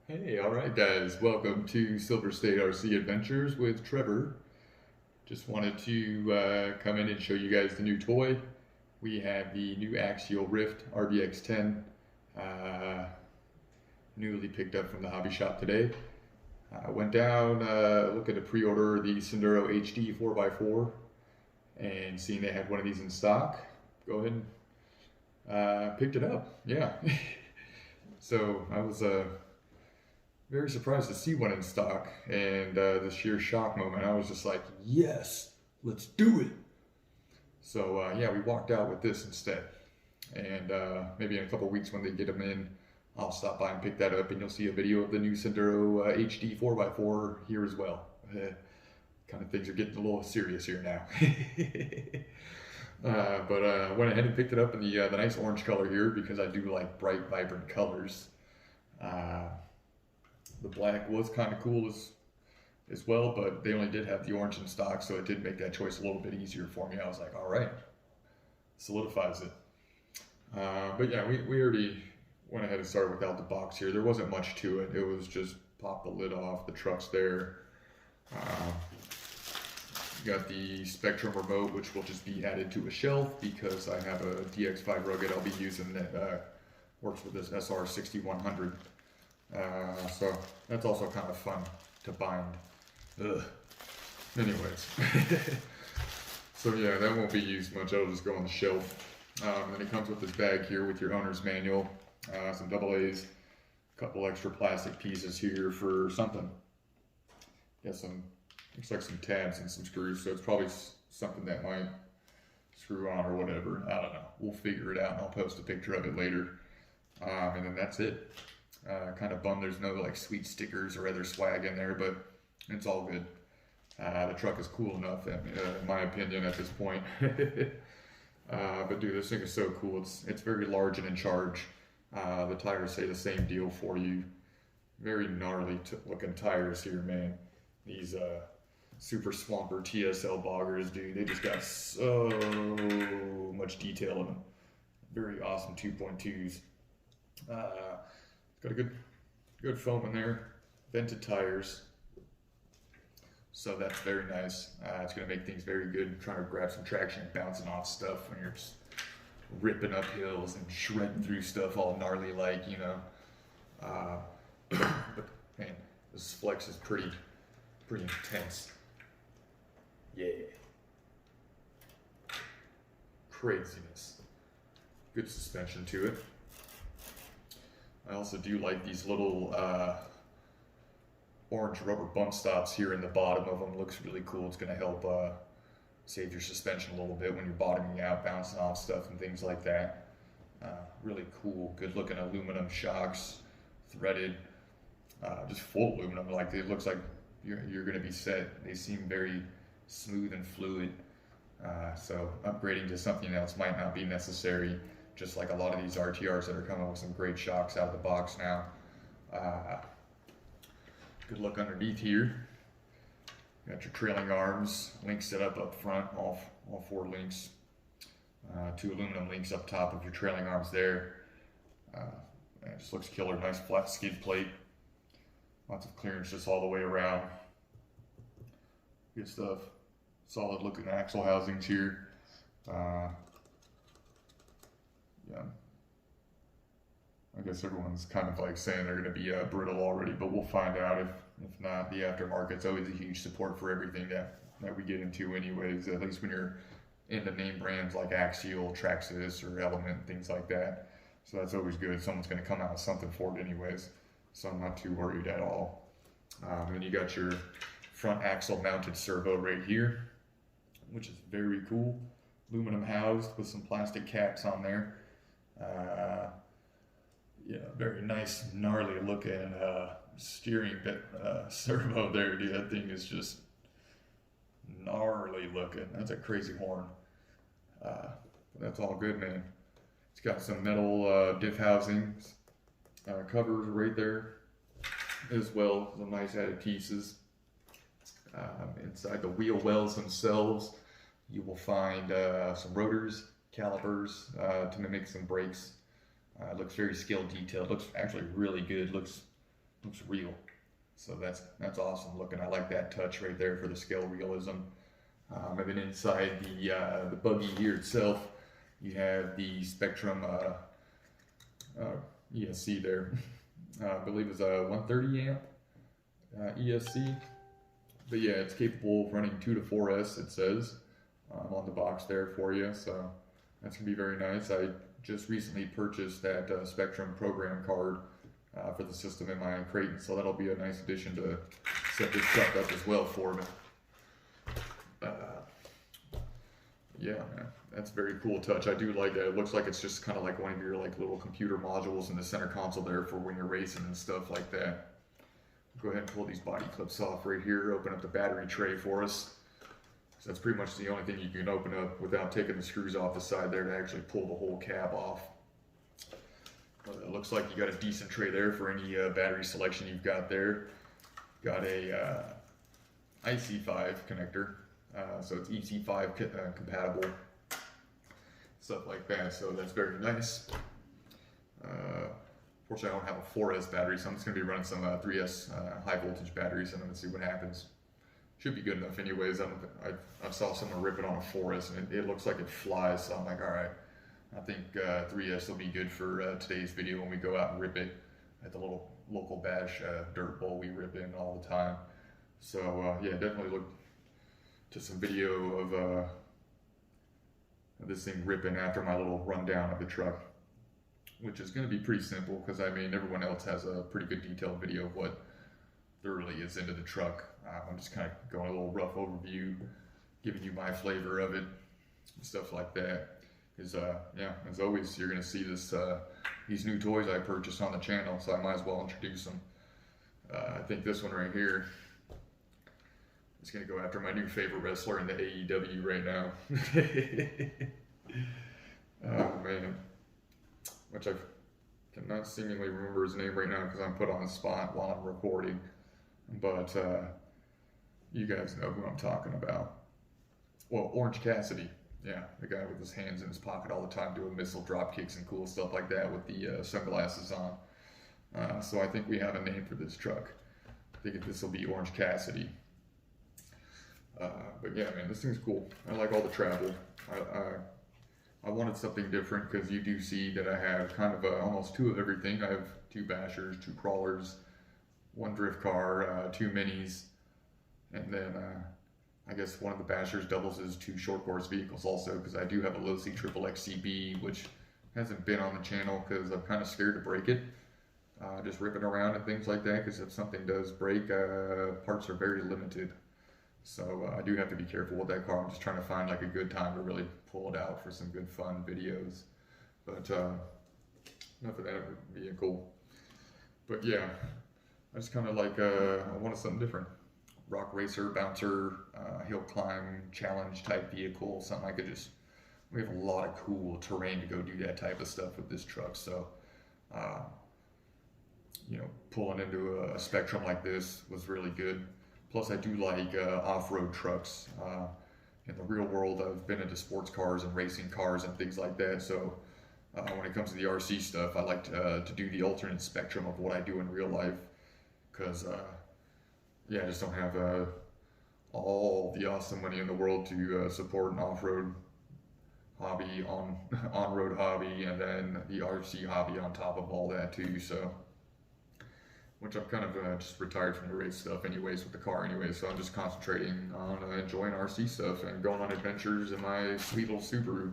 Hey, all right, guys. Welcome to Silver State RC Adventures with Trevor. Just wanted to come in and show you guys the new toy. We have the new Axial Ryft RBX10, newly picked up from the hobby shop today. I went down looking to pre-order the Senduro HD 4x4 and seeing they had one of these in stock. Go ahead and picked it up. Yeah. So I was very surprised to see one in stock, and the sheer shock moment, I was just like, yes, let's do it. So yeah, we walked out with this instead, and maybe in a couple weeks when they get them in, I'll stop by and pick that up, and you'll see a video of the new Senduro HD 4x4 here as well. Kind of things are getting a little serious here now. But went ahead and picked it up in the nice orange color here because I do like bright, vibrant colors. The black was kind of cool as well, but they only did have the orange in stock, so it did make that choice a little bit easier for me. I was like, all right, solidifies it. But yeah, we already went ahead and started without the box here. There wasn't much to it. It was just pop the lid off, the truck's there. Got the Spectrum remote, which will just be added to a shelf because I have a DX5 rugged I'll be using that works with this SR6100. So that's also kind of fun to bind. Ugh. Anyways, so yeah, that won't be used much. It'll just go on the shelf. Then it comes with this bag here with your owner's manual, some AA's, a couple extra plastic pieces here for something. Yeah, looks like some tabs and some screws, so it's probably something that might screw on or whatever. I don't know. We'll figure it out, and I'll post a picture of it later. And then that's it. Kind of bummed there's no like sweet stickers or other swag in there, but it's all good. The truck is cool enough, in my opinion, at this point. But dude, this thing is so cool. It's very large and in charge. The tires say the same deal for you. Very gnarly looking tires here, man. These Super Swamper TSL boggers, dude, they just got so much detail in them. Very awesome 2.2s. Got a good foam in there, vented tires, so that's very nice. It's going to make things very good. Trying to grab some traction and bouncing off stuff when you're just ripping up hills and shredding through stuff all gnarly like, you know. But man, this flex is pretty intense. Yeah. Craziness. Good suspension to it. I also do like these little orange rubber bump stops here in the bottom of them. Looks really cool. It's going to help save your suspension a little bit when you're bottoming out, bouncing off stuff and things like that. Really cool, good looking aluminum shocks, threaded, just full aluminum. Like it looks like you're going to be set. They seem very smooth and fluid. So upgrading to something else might not be necessary. Just like a lot of these RTRs that are coming with some great shocks out of the box now. Good look underneath here. Got your trailing arms, links set up front, all 4 links. 2 aluminum links up top of your trailing arms there. It just looks killer, nice flat skid plate. Lots of clearance just all the way around. Good stuff. Solid looking axle housings here. Yeah, I guess everyone's kind of like saying they're going to be brittle already, but we'll find out. If not, the aftermarket's always a huge support for everything that we get into anyways, at least when you're into name brands like Axial, Traxxas, or Element, things like that. So that's always good. Someone's going to come out with something for it anyways, so I'm not too worried at all. Then you got your front axle mounted servo right here, which is very cool. Aluminum housed with some plastic caps on there. Yeah, very nice, gnarly looking steering bit servo there, dude. That thing is just gnarly looking. That's a crazy horn. But that's all good, man. It's got some metal diff housings, covers right there as well. Some nice added pieces. Inside the wheel wells themselves, you will find some rotors, calipers to mimic some brakes. It looks very scale detailed. Looks actually really good. Looks looks real. So that's awesome looking. I like that touch right there for the scale realism. And then inside the buggy here itself, you have the Spectrum ESC there. I believe it's a 130 amp ESC. But yeah, it's capable of running 2 to 4S, it says, on the box there for you. So that's going to be very nice. I just recently purchased that Spectrum program card for the system in my Creighton, so that'll be a nice addition to set this truck up as well for me. Yeah, man, that's a very cool touch. I do like that. It looks like it's just kind of like one of your like little computer modules in the center console there for when you're racing and stuff like that. Go ahead and pull these body clips off right here. Open up the battery tray for us. So that's pretty much the only thing you can open up without taking the screws off the side there to actually pull the whole cab off. It looks like you got a decent tray there for any battery selection you've got there. Got a IC5 connector, so it's EC5 compatible, stuff like that, so that's very nice. Fortunately, I don't have a 4S battery, so I'm just going to be running some 3S high voltage batteries in them and see what happens. Should be good enough anyways. I saw someone rip it on a 4S and it looks like it flies, so I'm like, alright, I think 3S will be good for today's video when we go out and rip it at the little local bash dirt bowl we rip in all the time. So yeah, definitely look to some video of this thing ripping after my little rundown of the truck, which is going to be pretty simple because I mean everyone else has a pretty good detailed video of what thoroughly is into the truck. I'm just kind of going a little rough overview, giving you my flavor of it, stuff like that. Yeah, as always, you're going to see these new toys I purchased on the channel, so I might as well introduce them. I think this one right here is going to go after my new favorite wrestler in the AEW right now. Oh man, which I cannot seemingly remember his name right now because I'm put on the spot while I'm recording, but you guys know who I'm talking about. Well, Orange Cassidy. Yeah, the guy with his hands in his pocket all the time doing missile drop kicks and cool stuff like that with the sunglasses on. So I think we have a name for this truck. I think this will be Orange Cassidy. But yeah, man, this thing's cool. I like all the travel. I wanted something different because you do see that I have kind of almost 2 of everything. I have 2 bashers, 2 crawlers, 1 drift car, 2 minis, and then I guess one of the bashers doubles as 2 short course vehicles also, because I do have a low C triple XCB, which hasn't been on the channel because I'm kind of scared to break it. Just ripping around and things like that, because if something does break, parts are very limited. So I do have to be careful with that car. I'm just trying to find like a good time to really pull it out for some good fun videos. But enough of that being cool. But yeah, I just kind of like, I wanted something different. Rock racer, bouncer, hill climb, challenge type vehicle, something I could just, we have a lot of cool terrain to go do that type of stuff with this truck. So, you know, pulling into a Spectrum like this was really good. Plus I do like off-road trucks. In the real world, I've been into sports cars and racing cars and things like that. So when it comes to the RC stuff, I like to do the alternate spectrum of what I do in real life. Because yeah, I just don't have all the awesome money in the world to support an off-road hobby, on-road hobby, and then the RC hobby on top of all that too. So, which I'm kind of just retired from the race stuff anyways with the car anyways. So I'm just concentrating on enjoying RC stuff and going on adventures in my sweet little Subaru.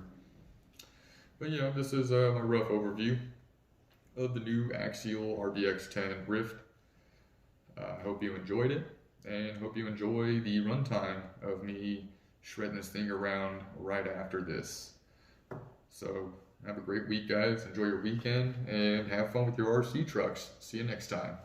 But yeah, this is my rough overview of the new Axial RBX10 Ryft. I hope you enjoyed it, and hope you enjoy the runtime of me shredding this thing around right after this. So have a great week, guys. Enjoy your weekend and have fun with your RC trucks. See you next time.